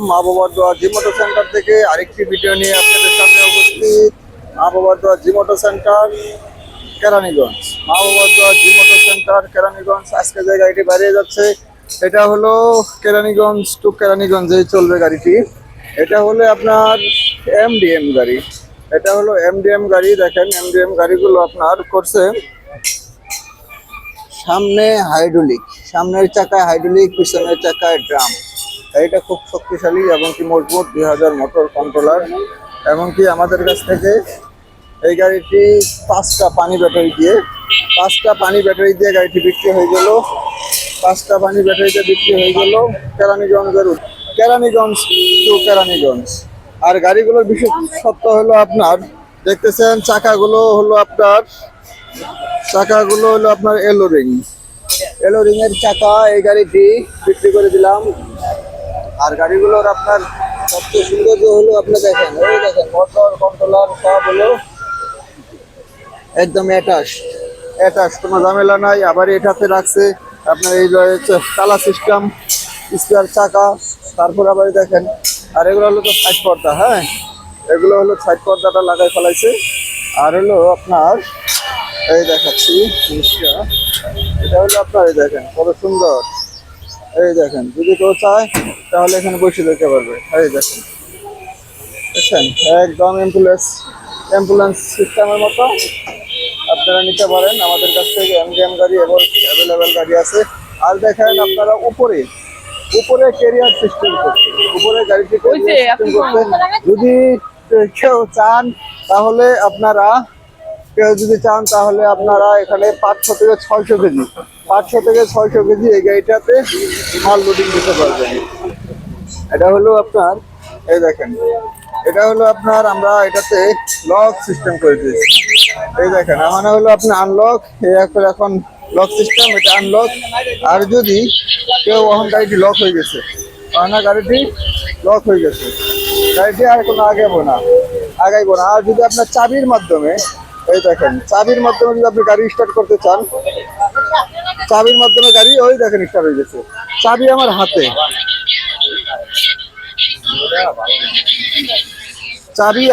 মা বাবার দোয়া জি মোটর সেন্টার থেকে আরেকটি ভিডিও নিয়ে আপনাদের সামনে উপস্থিত। মা বাবার দোয়া জি মোটর সেন্টার কেরানীগঞ্জ। মা বাবার দোয়া জি মোটর সেন্টার কেরানীগঞ্জ। আজকে যে গাড়িটি বেরিয়ে যাচ্ছে এটা হলো কেরানীগঞ্জ টু কেরানীগঞ্জেই চলবে গাড়িটি। এটা হলো আপনার এমডিএম গাড়ি। এটা হলো এমডিএম গাড়ি। দেখেন এমডিএম গাড়িগুলো আপনার করছে সামনে হাইড্রোলিক, সামনের চাকায় হাইড্রোলিক, পিছনের চাকায় ড্রাম। গাড়িটা খুব শক্তিশালী এবং কি মজবুত, 2000 মোটর কন্ট্রোলার। এমনকি আমাদের কাছ থেকে এই গাড়িটি 5টা পানি ব্যাটারি দিয়ে গাড়িটি বিক্রি হয়ে গেল। 5টা পানি ব্যাটারিতে বিক্রি হয়ে গেল কেরানীগঞ্জ টু কেরানীগঞ্জ। আর গাড়িগুলোর বিশেষত্ব হলো আপনার দেখতেছেন চাকাগুলো হলো আপনার এলো রিং এর চাকা। এই গাড়িটি বিক্রি করে দিলাম। আর গাড়িগুলোর আপনার সবচেয়ে সৌন্দর্য হলো আপনার দেখেন মোটর কন্ট্রোলার সব হলো একদম অ্যাটাচ, কোনো ঝামেলা নাই। আবার এটাতে রাখছে আপনার এই রয়েছে তালা সিস্টেম, স্পেয়ার চাকা। তারপর আবার দেখেন, আর এগুলো হলো তো সাইড পর্দা। হ্যাঁ, এগুলো হলো সাইড পর্দাটা লাগাই ফেলাইছে। আর হলো আপনার এই দেখাচ্ছি জিনিসটা, এটা হলো আপনার এই দেখেন কত সুন্দর। এই দেখেন, যদি কেউ চায় তাহলে এখানে বসে যেতে পারবে। এই দেখেন বুঝছেন, একদম অ্যাম্বুলেন্স সিস্টেমের মতো আপনারা নিতে পারেন আমাদের কাছ থেকে। এমডিএম গাড়ি এবং অ্যাভেলেবেল গাড়ি আছে। আর দেখেন আপনারা উপরে ক্যারিয়ার সিস্টেম করছে, উপরে গাড়িটি সিস্টেম করছে। যদি কেউ চান তাহলে আপনারা এখানে 500 থেকে 600 কেজি এই গাড়িটাতে মাল লোডিং দিতে পারবেন। এটা হলো আপনার এই দেখেন, এটা হলো আপনার আমরা এটাতে লক সিস্টেম করে দিয়েছি। এই দেখেন আমার হলো আপনার আনলক, এখন লক সিস্টেম, এটা আনলক। আর যদি কেউ গাড়িটি লক হয়ে গেছে, গাড়িটি লক হয়ে গেছে, গাড়িটি আর কোনো আগাইবো না। আর যদি আপনার চাবির মাধ্যমে, এই দেখেন চাবির মাধ্যমে যদি আপনি গাড়ি স্টার্ট করতে চান, চাবির মাধ্যমে গাড়ি ওই দেখেন স্টার্ট হয়ে গেছে। চাবি আমার হাতে, চাবি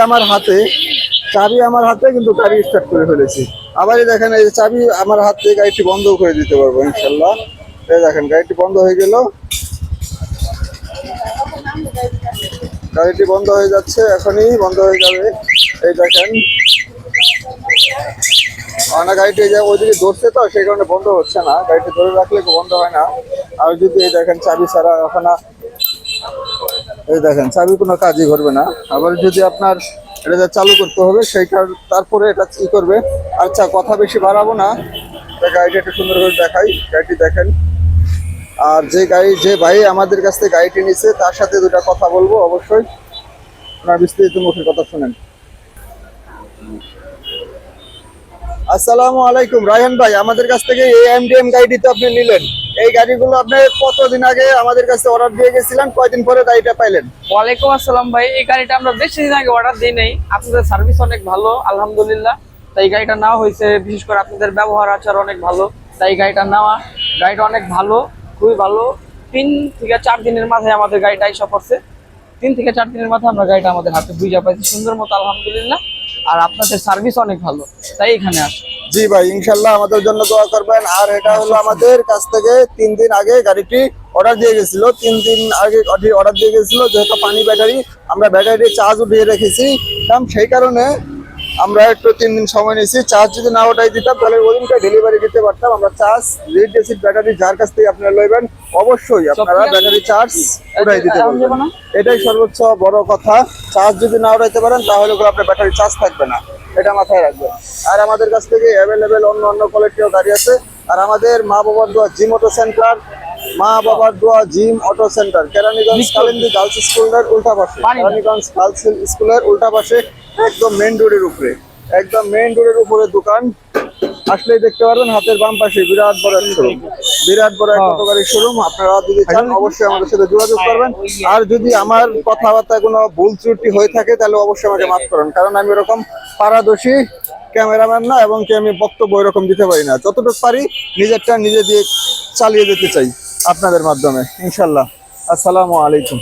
আমার হাতে কিন্তু গাড়ি স্টার্ট করে ফেলেছি। আবার দেখেন এই চাবি আমার হাত থেকে গাড়িটি বন্ধ করে দিতে পারবো ইনশাল্লাহ। এই দেখেন গাড়িটি বন্ধ হয়ে গেল, গাড়িটি বন্ধ হয়ে যাচ্ছে, এখনই বন্ধ হয়ে যাবে। এই দেখেন গাড়িটি ওইদিকে ধরছে তো সেই কারণে বন্ধ হচ্ছে না, গাড়িটি ধরে রাখলে বন্ধ হয় না। আর যদি এই দেখেন চাবি ছাড়া এই দেখেন চাবি কোনো কাজই করবে না। আবার যদি আপনার এটা চালু করতে হবে তারপরে এটা কি করবে। আচ্ছা, কথা বেশি বাড়াবো না, গাড়িটা একটু সুন্দর করে দেখাই। গাড়িটি দেখেন। আর যে ভাই আমাদের কাছ থেকে গাড়িটি নিচ্ছে তার সাথে দুটা কথা বলবো অবশ্যই, আপনার বিস্তারিত মুখের কথা শুনেন। আসসালামু আলাইকুম রায়হান ভাই, আমাদের কাছ থেকে এই এমডিএম গাড়িটি তো আপনি নিলেন। এই গাড়িগুলো আপনি কতদিন আগে আমাদের কাছে অর্ডার দিয়ে গেছিলেন, কয়দিন পরে গাড়িটা পাইলেন? ওয়ালাইকুম আসসালাম ভাই, এই গাড়িটা আমরা বেশি দিন আগে অর্ডার দিই নাই। আপনাদের সার্ভিস অনেক ভালো আলহামদুলিল্লাহ, তাই গাড়িটা নেওয়া হয়েছে। বিশেষ করে আপনাদের ব্যবহার আচার অনেক ভালো, তাই গাড়িটা অনেক ভালো, খুবই ভালো। 3 থেকে 4 দিনের মাথায় আমাদের গাড়িটা এসে পড়ছে। 3 থেকে 4 দিনের মাথায় আমরা গাড়িটা আমাদের হাতে বুঝে পাইছি সুন্দর মতো আলহামদুলিল্লাহ। আর আপনাদের সার্ভিস অনেক ভালো, তাই এখানে আসে। জি ভাই, ইনশাল্লাহ আমাদের জন্য দোয়া করবেন। আর এটা হলো আমাদের কাছ থেকে 3 দিন আগে গাড়িটি অর্ডার দিয়ে গেছিল। 3 দিন আগে অর্ডার দিয়ে গেছিল, যেহেতু পানি ব্যাটারি, আমরা ব্যাটারি চার্জ উঠিয়ে রেখেছি, সেই কারণে আমরা একটু 3 দিন সময় নিয়েছি। চার্জ যদি না ওঠাই দিতাম তাহলে ওই দিনটা ডেলিভারি দিতে পারতাম। আমরা চার্জ লিড এসিড ব্যাটারি যার কাছ থেকে আপনারা লইবেন অবশ্যই আপনারা ব্যাটারি চার্জ উঠাই দিতে পারবেন। এটাই সর্বোচ্চ বড় কথা। চার্জ যদি না উঠাইতে পারেন তাহলে আপনার ব্যাটারি চার্জ থাকবে না, এটা মাথায় রাখবেন। আর আমাদের কাছ থেকে অ্যাভেলেবেল অন্য কোয়ালিটিও গাড়ি আছে। আর আমাদের মা বাবার দোয়া gym auto centre, Keraniganj Kalindi girls স্কুলের উল্টা পাশে, একদম মেইন রোডের উপরে দোকান। আসলেই দেখতে পারবেন হাতের বাম পাশে বিরাট বড় একটা গাড়ির শোরুম। আপনারা যদি চান অবশ্যই আমাদের সাথে যোগাযোগ করবেন। আর যদি আমার কথাবার্তায় কোনো ভুল ত্রুটি হয়ে থাকে তাহলে অবশ্যই আমাকে মাফ করুন, কারণ আমি এরকম পারদর্শী ক্যামেরাম্যান না, এবং কি আমি বক্তব্য এরকম দিতে পারি না। যতটুকু পারি নিজে দিয়ে চালিয়ে যেতে চাই আপনাদের মাধ্যমে ইনশাল্লাহ। আসসালামু আলাইকুম।